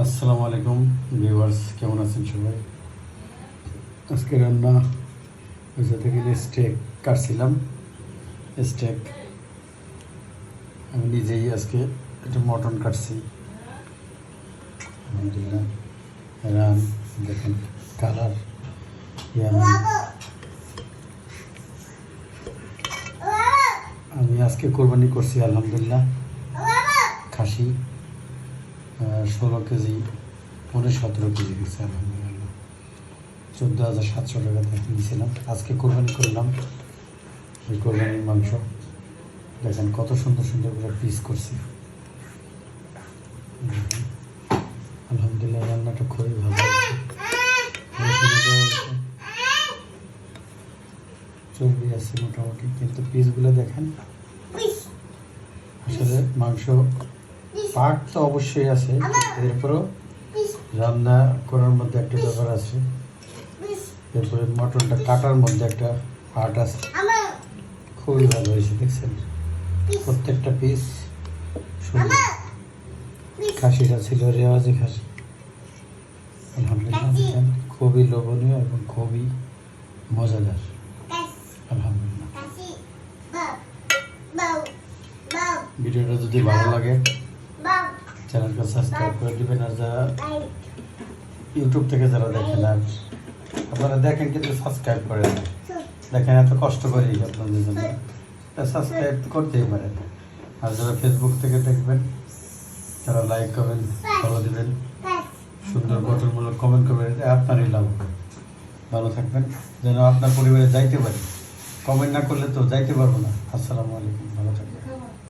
আসসালামু আলাইকুম ভিউয়ার্স, কেমন আছেন সবাই? আজকে রান্না যেতে গেলে স্টেক কাটছিলাম। স্টেক আমি নিজেই আজকে একটু মটন কাটছি। আলহামদুলিল্লাহ, রান দেখেন কালার। আমি আজকে কোরবানি করছি আলহামদুলিল্লাহ। খাসি 16 কেজি, 17 কেজি দিচ্ছে আলহামদুলিল্লাহ। 14,700 টাকা দিয়ে নিয়েছিলাম। আজকে কোরবানি করলাম। এই কোরবানির মাংস দেখেন কত সুন্দর সুন্দর করে পিস করছি। আলহামদুলিল্লাহ, রান্নাটা খুবই ভালো চর্বি আছে মোটামুটি, কিন্তু পিসগুলো দেখেন আসলে মাংস পাট তো অবশ্যই আছে, এরপরও রান্না করার মধ্যে একটা ব্যাপার আছে। এরপরে মটনটা কাটার মধ্যে একটা আর্ট আছে। খুবই ভালো হয়েছে, দেখছেন প্রত্যেকটা পিস সুন্দর। খাসিটা ছিল রেওয়াজি খাসি আলহামদুলিল্লাহ। দেখেন খুবই লোভনীয় এবং খুবই মজাদার আলহামদুলিল্লাহ। ভিডিওটা যদি ভালো লাগে চ্যানেলটা সাবস্ক্রাইব করে দেবেন। আর যারা ইউটিউব থেকে যারা দেখেন, আর আপনারা দেখেন কিন্তু সাবস্ক্রাইব করেন, দেখেন এত কষ্ট করি আপনাদের জন্য, সাবস্ক্রাইব করতেই পারেন। আর যারা ফেসবুক থেকে দেখবেন তারা লাইক করবেন, ফলো দেবেন, সুন্দর গঠনমূলক কমেন্ট করবেন, আপনারই লাভ হবে। ভালো থাকবেন, যেন আপনার পরিবারে যাইতে পারি। কমেন্ট না করলে তো যাইতে পারবো না। আসসালামু আলাইকুম, ভালো থাকবেন।